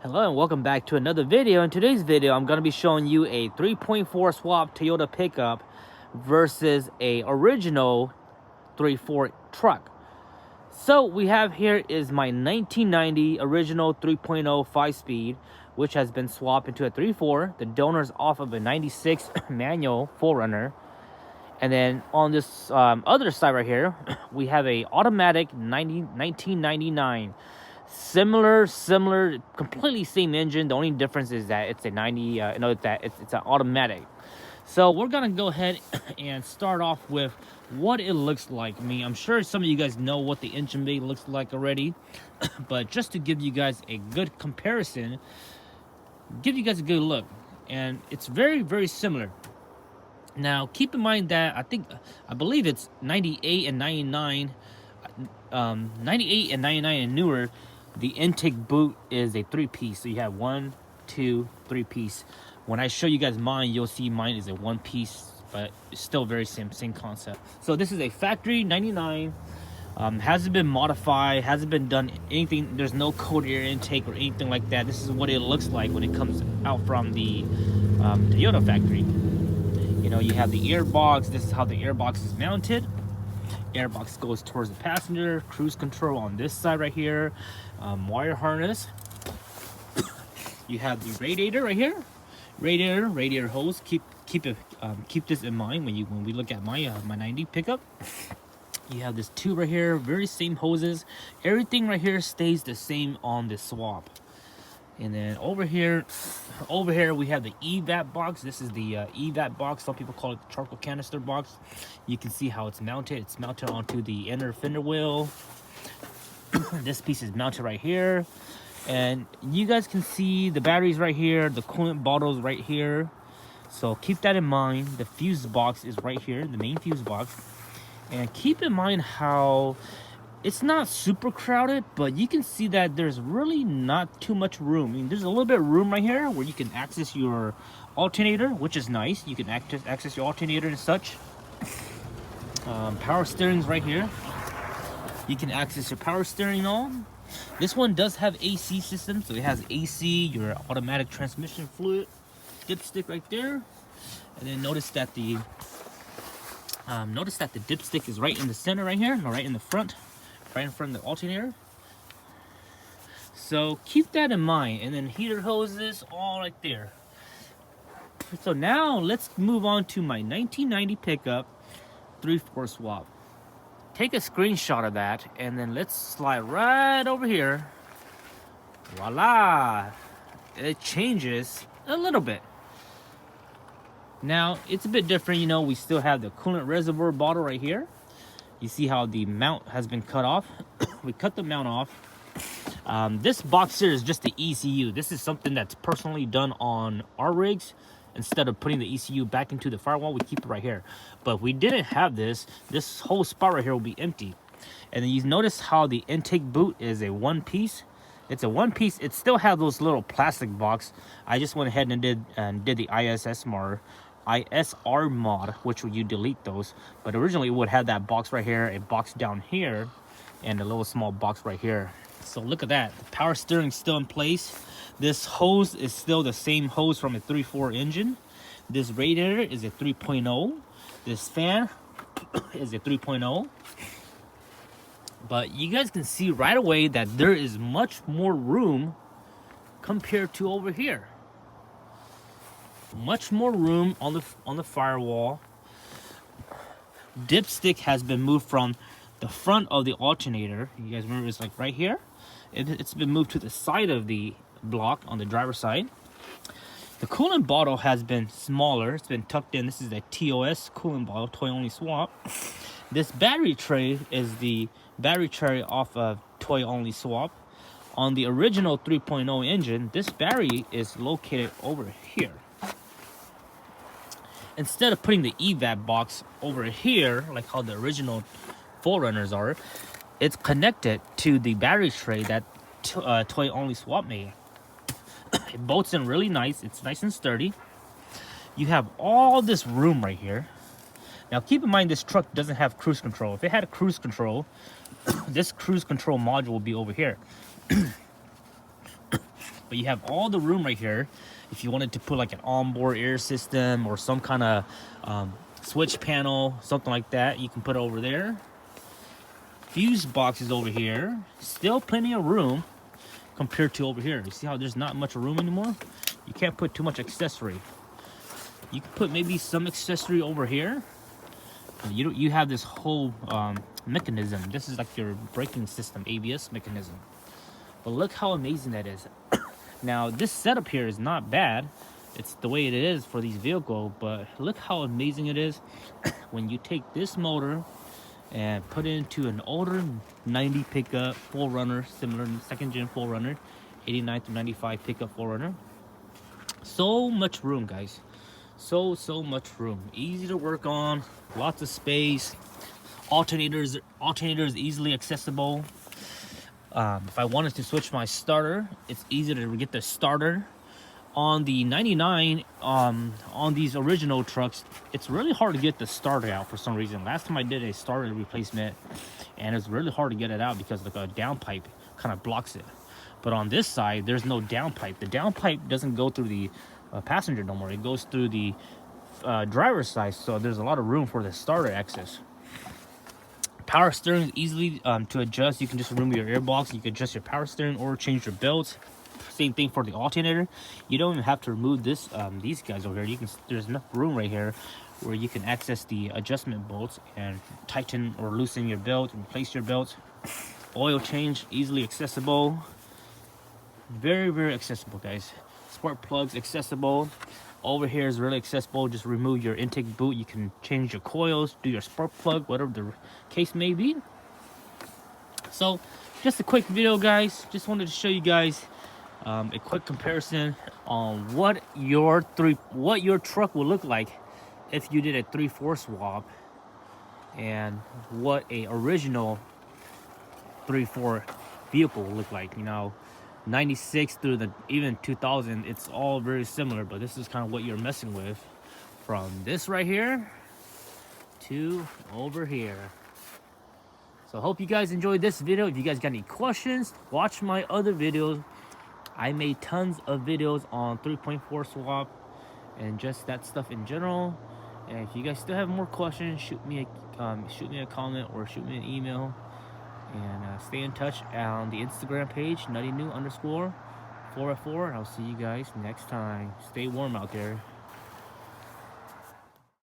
Hello and welcome back to another video. In today's video, I'm going to be showing you a 3.4 swap Toyota pickup versus a original 3.4 truck. So we have here is my 1990 original 3.0 5-speed, which has been swapped into a 3.4. The donor's off of a 96 manual 4Runner. And then on this other side right here, we have a automatic 1999. Similar, completely same engine. The only difference is that it's a 90. It's an automatic. So we're gonna go ahead and start off with what it looks like. I'm sure some of you guys know what the engine bay looks like already, but just to give you guys a good comparison, give you guys a good look, and it's very similar. Now keep in mind that I believe it's 98 and 99, 98 and 99 and newer. The intake boot is a 3-piece, so you have 1, 2, 3-piece. When I show you guys mine, you'll see mine is a 1-piece, but it's still very same concept. So this is a factory 99. Hasn't been modified, hasn't been done anything. There's no cold air intake or anything like that. This is what it looks like when it comes out from the Toyota factory. You know, you have the airbox. This is how the airbox is mounted. Airbox goes towards the passenger. Cruise control on this side right here. Wire harness. You have the radiator right here. Radiator hose. Keep this in mind when we look at my my 90 pickup. You have this tube right here. Very same hoses. Everything right here stays the same on this swap. And then over here we have the EVAP box. This is the EVAP box. Some people call it the charcoal canister box. You can see how it's mounted. It's mounted onto the inner fender wheel. This piece is mounted right here. And you guys can see the batteries right here, the coolant bottles right here. So keep that in mind. The fuse box is right here, the main fuse box. And keep in mind how it's not super crowded, but you can see that there's really not too much room. There's a little bit of room right here where you can access your alternator, which is nice. You can access your alternator and such. Power steering's right here. You can access your power steering on. This one does have AC system, so it has AC, your automatic transmission fluid, dipstick right there. And then notice that the dipstick is right in the center right here, right in the front. Right in front of the alternator. So keep that in mind. And then heater hoses all right there. So now let's move on to my 1990 pickup 3.4 swap. Take a screenshot of that and then let's slide right over here. Voila! It changes a little bit. Now it's a bit different, we still have the coolant reservoir bottle right here. You see how the mount has been cut off. We cut the mount off. This box here is just the ECU. This is something that's personally done on our rigs. Instead of putting the ECU back into the firewall, we keep it right here. But if we didn't have this whole spot right here will be empty. And then you notice how the intake boot is a 1-piece. It's a 1-piece. It still has those little plastic box. I just went ahead and did the ISR mod, which you delete those, but originally it would have that box right here, a box down here, and a little small box right here. So look at that. The power steering's still in place. This hose is still the same hose from a 3.4 engine. This radiator is a 3.0. This fan is a 3.0. But you guys can see right away that there is much more room compared to over here. Much more room on the firewall. Dipstick has been moved from the front of the alternator. You guys remember it's like right here. It's been moved to the side of the block on the driver's side. The coolant bottle has been smaller. It's been tucked in. This is a TOS coolant bottle, toy only swap. This battery tray is the battery tray off of toy only swap. On the original 3.0 engine, this battery is located over here. Instead of putting the EVAP box over here, like how the original 4Runners are, it's connected to the battery tray that toy only swap made. It bolts in really nice. It's nice and sturdy. You have all this room right here. Now keep in mind this truck doesn't have cruise control. If it had a cruise control, this cruise control module will be over here. But you have all the room right here. If you wanted to put like an onboard air system or some kind of switch panel, something like that, you can put it over there. Fuse boxes over here. Still plenty of room compared to over here. You see how there's not much room anymore? You can't put too much accessory. You can put maybe some accessory over here. You have this whole mechanism. This is like your braking system, ABS mechanism. But look how amazing that is. Now, this setup here is not bad. It's the way it is for these vehicles, but look how amazing it is when you take this motor and put it into an older 90 pickup 4Runner, similar second gen 4Runner, 89 to 95 pickup 4Runner. So much room, guys. So much room. Easy to work on, lots of space. Alternators easily accessible. If I wanted to switch my starter, it's easy to get the starter. On the 99, on these original trucks, it's really hard to get the starter out for some reason. Last time I did a starter replacement, and it's really hard to get it out because like a downpipe kind of blocks it. But on this side, there's no downpipe. The downpipe doesn't go through the passenger no more. It goes through the driver's side, so there's a lot of room for the starter access. Power steering is easily to adjust. You can just remove your airbox. You can adjust your power steering or change your belts. Same thing for the alternator. You don't even have to remove this these guys over here. There's enough room right here where you can access the adjustment bolts and tighten or loosen your belt and replace your belt. Oil change easily accessible. Very accessible, guys. Spark plugs accessible. Over here is really accessible. Just remove your intake boot. You can change your coils, do your spark plug, whatever the case may be. So just a quick video, guys. Just wanted to show you guys a quick comparison on what your truck will look like if you did a 3/4 swap, and what a original 3/4 vehicle will look like. You know, 96 through the even 2000, it's all very similar, but this is kind of what you're messing with from this right here to over here. So I hope you guys enjoyed this video. If you guys got any questions, watch my other videos. I made tons of videos on 3.4 swap and just that stuff in general. And if you guys still have more questions, shoot me a comment or shoot me an email. And stay in touch on the Instagram page, NuttyNu_404. I'll see you guys next time. Stay warm out there.